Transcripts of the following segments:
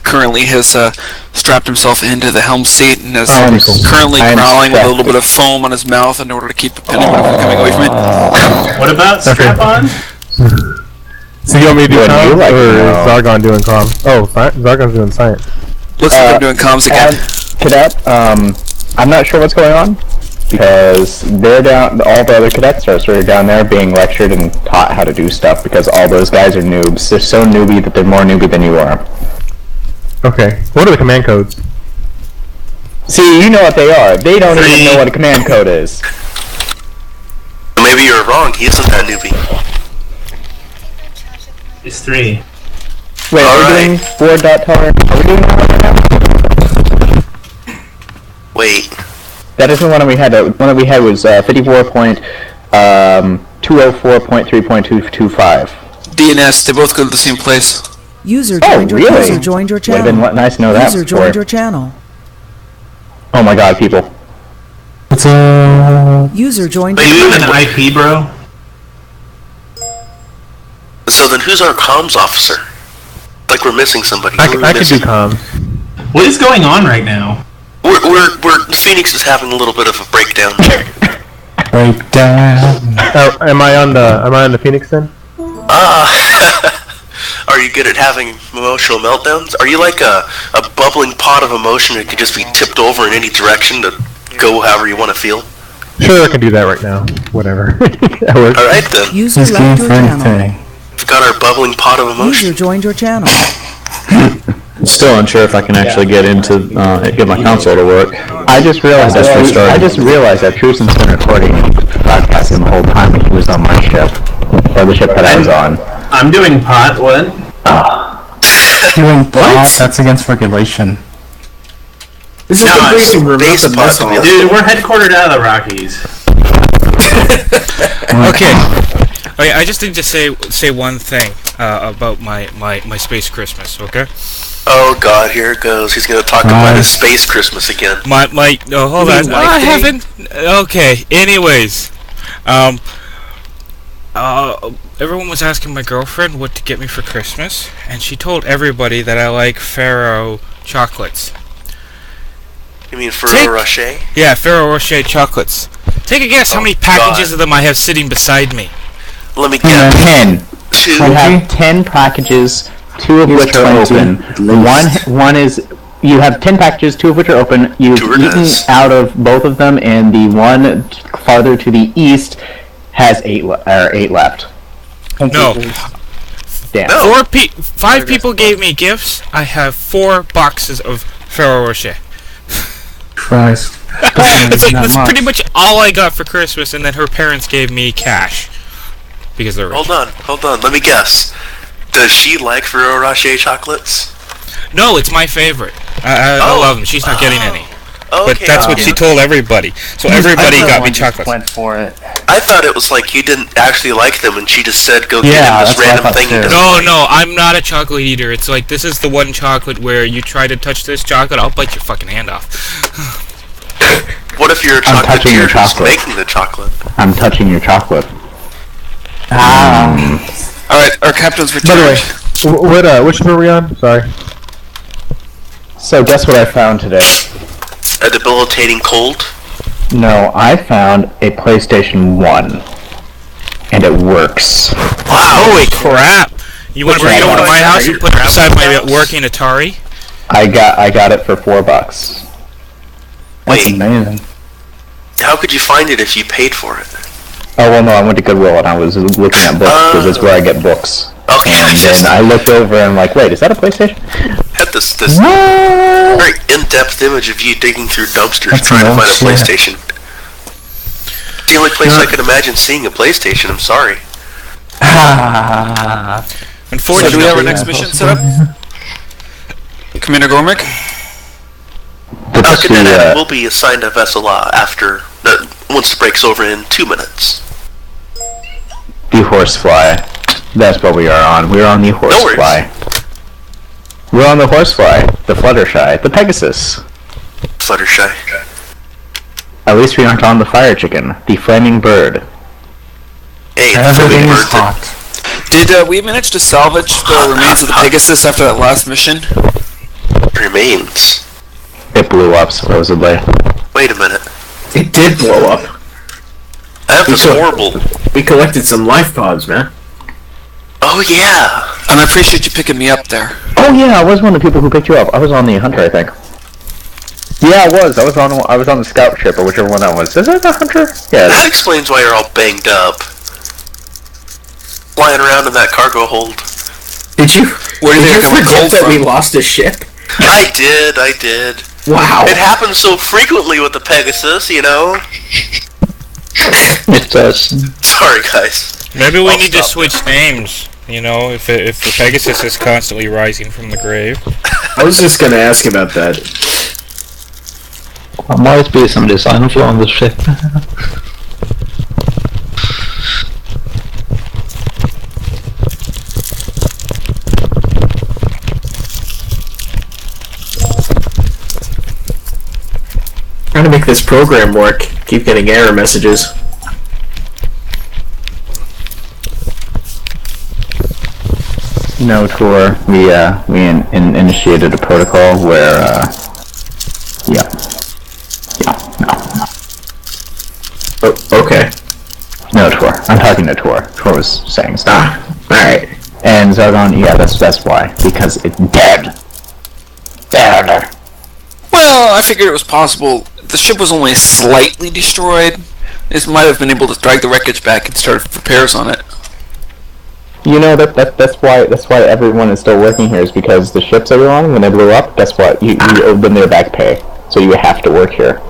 currently has strapped himself into the helm seat and is currently I'm growling with a strapped. little bit of foam on his mouth in order to keep anyone from coming away from it. What about strap-on? So you want me to do What do you comms, like or to is know? Zargon doing comms? Oh, Zargon's doing science. Looks like I'm doing comms again. Cadet, I'm not sure what's going on because they're down. All the other cadets are sort of down there being lectured and taught how to do stuff because all those guys are noobs. They're so newbie that they're more newbie than you are. Okay. What are the command codes? See, you know what they are. They don't even know what a command code is. Maybe you're wrong. He isn't that newbie. It's 3. Wait, are we doing board dot tolerance? Are we doing that right now? Wait. That isn't the one that we had. The one that we had was 54.204.3.225. DNS, they both go to the same place. User Oh, joined your really? user joined your Would have channel. been nice to know that User before. joined your channel. Oh my god, people. What's up? User joined Are your you channel. an IP, bro? So then who's our comms officer? Like we're missing somebody. I Who are we could do missing? comms. What is going on right now? We're Phoenix is having a little bit of a breakdown. Am I on the Phoenix then? Are you good at having emotional meltdowns? Are you like a bubbling pot of emotion that could just be tipped over in any direction to go however you want to feel? Sure, I can do that right now. Whatever. That works. Alright then. User left your channel. We've got our bubbling pot of emotion. User joined your channel. Still unsure if I can actually get into get my console to work. I just realized that Trusen's been recording podcasting the whole time when he was on my ship. Or the ship that I was on. I'm doing pot, what? Doing what? That's against regulation. This is the briefing room, not the mess hall. Dude, we're headquartered out of the Rockies. Okay. Okay, I just need to say one thing about my space Christmas, okay? Oh god, here it goes. He's gonna talk about his space Christmas again. No, hold on. I haven't. Okay. Anyways, everyone was asking my girlfriend what to get me for Christmas, and she told everybody that I like Ferrero chocolates. You mean Ferrero Rocher? Yeah, Ferrero Rocher chocolates. Take a guess how many packages of them I have sitting beside me. Let me guess. 10. 2. You have 10 packages, 2 of which are open. One is... You have 10 packages, 2 of which are open. You've eaten out of both of them, and the one farther to the east has 8 left. No. Damn. 5 people gave me gifts. I have 4 boxes of Ferrero Rocher. Christ. That's pretty much all I got for Christmas, and then her parents gave me cash. Because they're rich. Hold on, let me guess. Does she like Ferrero Rocher chocolates? No, it's my favorite. I love them. She's not getting any. Okay, But that's what she told everybody. So everybody got me chocolates. Went for it. I thought it was like you didn't actually like them and she just said go get him this random thing. No, I'm not a chocolate eater. It's like, this is the one chocolate where you try to touch this chocolate, I'll bite your fucking hand off. What if you're a chocolatier who's making the chocolate? I'm touching your chocolate. Alright, our captain's returned. By the way, which ship are we on? Sorry. So guess what I found today? A debilitating cold? No, I found a PlayStation 1. And it works. Wow, holy crap! You want to bring it over to my house and put it beside my working Atari? I got it for $4. That's amazing. How could you find it if you paid for it? Oh, well, no, I went to Goodwill and I was looking at books because that's where I get books. Okay, And then I looked over and I'm like, wait, is that a PlayStation? Had this very in-depth image of you digging through dumpsters trying to find a PlayStation. The only place I could imagine seeing a PlayStation, I'm sorry. So do we have our next mission set up? Commander Gormick? Cadet Adam will be assigned a vessel once the break's over in 2 minutes. The Horsefly. That's what we are on. We're on the Horsefly. We're on the Horsefly, the Fluttershy, the Pegasus. Fluttershy. At least we aren't on the Fire Chicken, the Flaming Bird. Hey, the Flaming Bird. Did we manage to salvage the remains of the Pegasus after that last mission? remains. It blew up supposedly. Wait a minute. It did blow up. I have this horrible... We collected some life pods, man. Oh yeah! And I appreciate you picking me up there. Oh yeah, I was one of the people who picked you up. I was on the Hunter, I think. Yeah, I was. I was on the scout ship, or whichever one that was. Is that the Hunter? Yeah. That explains why you're all banged up. Flying around in that cargo hold. Did you? Where did they come forget that we lost a ship? I did. Wow. It happens so frequently with the Pegasus, you know? It does. Sorry, guys. Maybe we I'll need to stop switch names. You know, if the Pegasus is constantly rising from the grave. I was just gonna ask about that. There might be some design flaw on the ship. Trying to make this program work. Keep getting error messages. No tour. We initiated a protocol where no. Oh, okay. No tour. I'm talking to Tor. Tor was saying stuff. Alright. And Zargon, yeah, that's why. Because it's dead. Dead. Well, I figured it was possible. The ship was only slightly destroyed. It might have been able to drag the wreckage back and start repairs on it. You know that's why everyone is still working here, is because the ships that were on, when they blew up, guess what? You owed them their back pay. So you have to work here.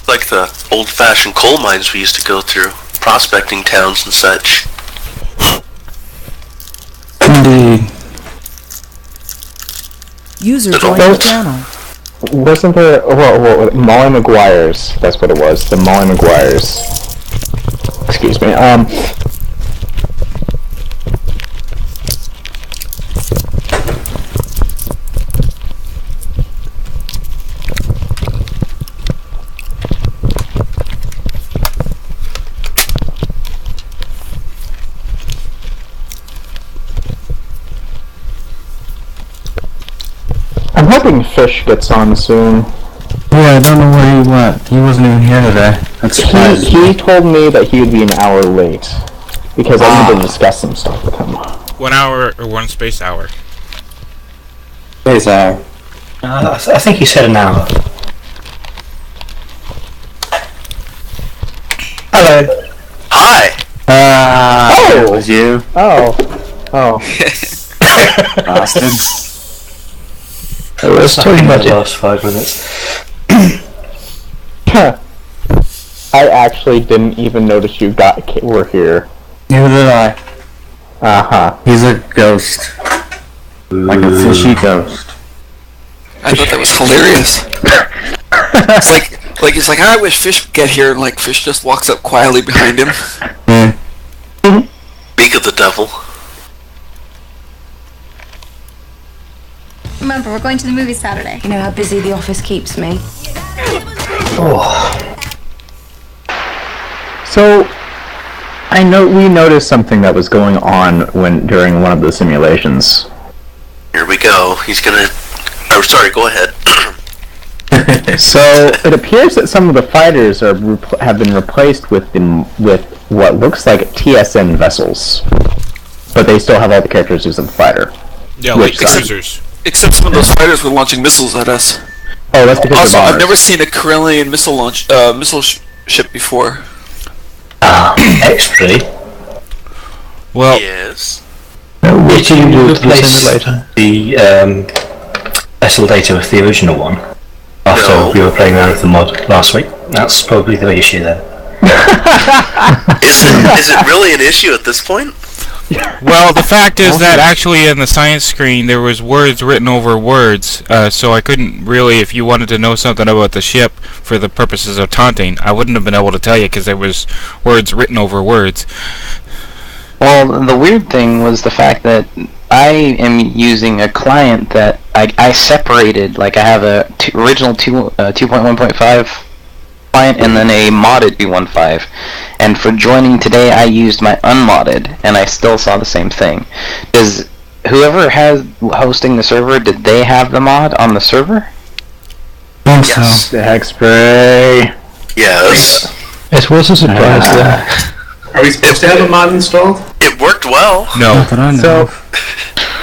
Like the old-fashioned coal mines we used to go through. Prospecting towns and such. Indeed. User Little joined the boat. channel. Wasn't there... Well, Molly Maguire's. That's what it was. The Molly Maguire's. Excuse me. I'm hoping Fish gets on soon. Yeah, I don't know where he went. He wasn't even here today. That's He told me that he would be an hour late. Because I need to discuss some stuff with him. 1 hour or 1 space hour. Space hour. I think he said an hour. Hello. Hi! Oh! It was you. Oh. Bastard. I was talking about the last 5 minutes. I actually didn't even notice you were here. Neither did I. Uh-huh. He's a ghost. Like a fishy ghost. I thought that was hilarious. It's like I wish Fish would get here, and like Fish just walks up quietly behind him. Speak of the devil. Remember, we're going to the movies Saturday. You know how busy the office keeps me? So, I know we noticed something that was going on during one of the simulations. Here we go. He's gonna... Oh, sorry, go ahead. So, it appears that some of the fighters have been replaced with what looks like TSN vessels. But they still have all the characteristics of the fighter. Yeah, Which like side? cruisers. Except some of those fighters were launching missiles at us. Oh, that's because Also, they're I've bombers. never seen a Corellian missile ship before. Actually, Well, Yes. did you replace the vessel data with the original one? After No. we were playing around with the mod last week? That's probably the issue then. Is it really an issue at this point? well, the fact is that actually in the science screen there was words written over words, so I couldn't really, if you wanted to know something about the ship for the purposes of taunting, I wouldn't have been able to tell you because there was words written over words. Well, the weird thing was the fact that I am using a client that I separated. Like I have a original 2.1.5 client and then a modded 2.1.5. And for joining today, I used my unmodded, and I still saw the same thing. whoever has hosting the server, did they have the mod on the server? Yes. The Hexspray. Yes. It was a surprise though. Are we supposed to have a mod installed? It worked well. No. So,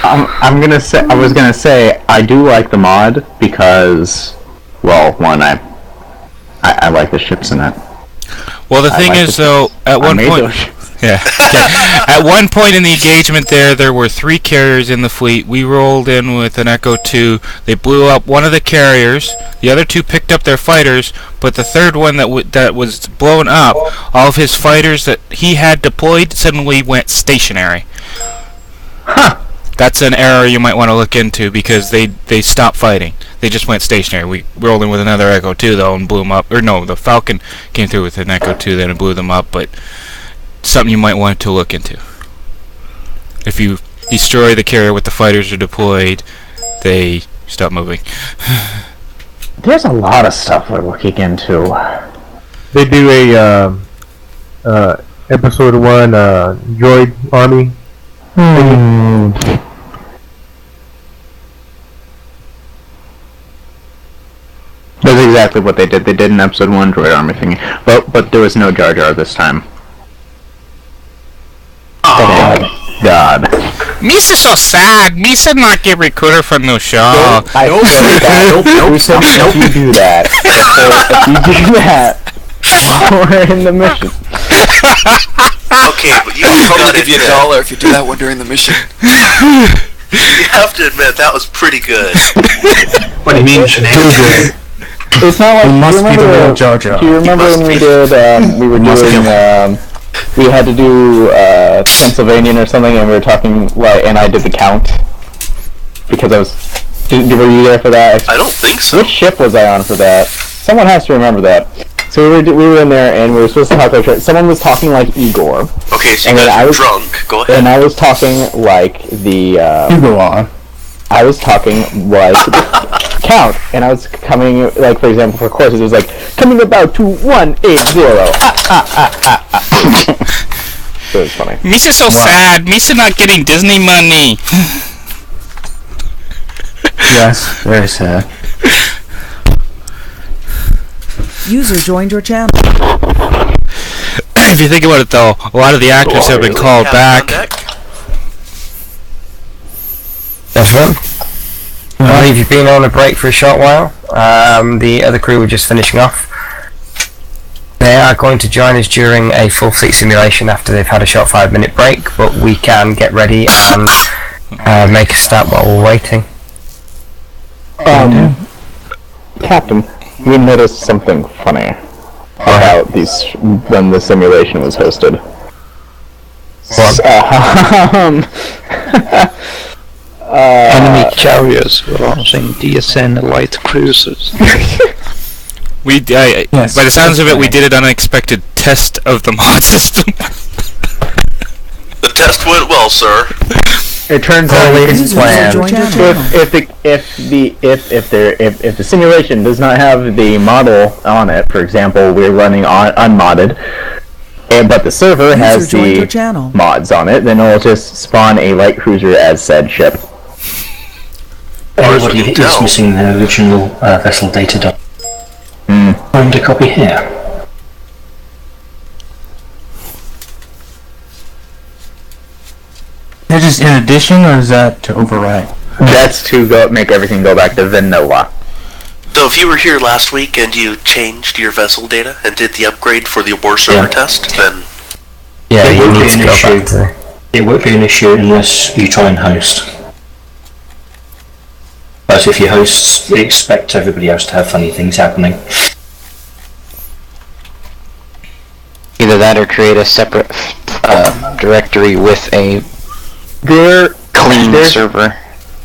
I was gonna say, I do like the mod because, well, one, I like the ships in it. Well, the thing is, though, at one point, at one point in the engagement there were 3 carriers in the fleet. We rolled in with an Echo 2. They blew up one of the carriers. The other 2 picked up their fighters, but the third one that was blown up, all of his fighters that he had deployed suddenly went stationary. Huh. That's an error you might want to look into because they stopped fighting. They just went stationary. We rolled in with another Echo 2 though and blew them up. Or no, the Falcon came through with an Echo 2 then and blew them up, but something you might want to look into. If you destroy the carrier with the fighters are deployed, they stop moving. There's a lot of stuff we're looking into. They do a episode 1 droid army. That's exactly what they did. They did an episode 1 droid army thingy, but there was no Jar Jar this time. Oh my God! Misa so sad. Misa not get recruiter from the show. Nope. Who said if you do that? If you do that, we're in the mission. Okay, but you I'll gotta probably give you $1 if you do that one during the mission. You have to admit that was pretty good. What do you mean, shenanigans? It's not like, do you remember when we did, we were doing, we had to do, Pennsylvania or something, and we were talking, and I did the count? Because I was, were you there for that? I don't think so. Which ship was I on for that? Someone has to remember that. So we were in there, and we were supposed to talk like, someone was talking like Igor. Okay, so you guys were drunk. Go ahead. And I was talking like the, I was talking like Count, and I was coming, like, for example, for courses, it was like, coming about to 180. So it was funny. Misa's so sad. Misa not getting Disney money. Yes, very sad. User joined your channel. If you think about it, though, a lot of the actors have been called back. That's fun. I believe you've been on a break for a short while. The other crew were just finishing off. They are going to join us during a full fleet simulation after they've had a short 5-minute break, but we can get ready and make a start while we're waiting. Captain, we noticed something funny about these when the simulation was hosted. Enemy carriers were launching DSN light cruisers. By the sounds of it, we did an unexpected test of the mod system. The test went well, sir. It turns out it's planned. If the simulation does not have the model on it, for example, we're running on unmodded, but the server has the mods on it, then it'll just spawn a light cruiser as said ship. Everybody is missing the original vessel data doc. Find a copy here. That is in addition, or is that to overwrite? That's to make everything go back to vanilla. So if you were here last week and you changed your vessel data and did the upgrade for the war server test, then... Yeah, you need to go back to... It won't be an issue unless you try and host. But if you host, expect everybody else to have funny things happening. Either that or create a separate directory with a clean server.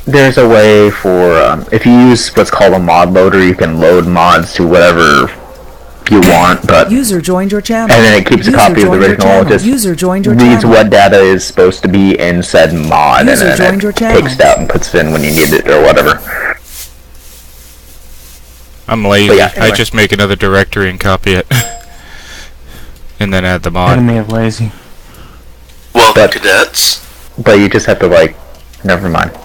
There's a way for, if you use what's called a mod loader, you can load mods to whatever you want, but... User joined your channel. And then it keeps a copy of the original, just reads what data is supposed to be in said mod, and then it takes it out and puts it in when you need it, or whatever. I'm lazy. Yeah, anyway. I just make another directory and copy it. And then add the mod. Enemy of lazy. Welcome, cadets. But you just have to, Never mind.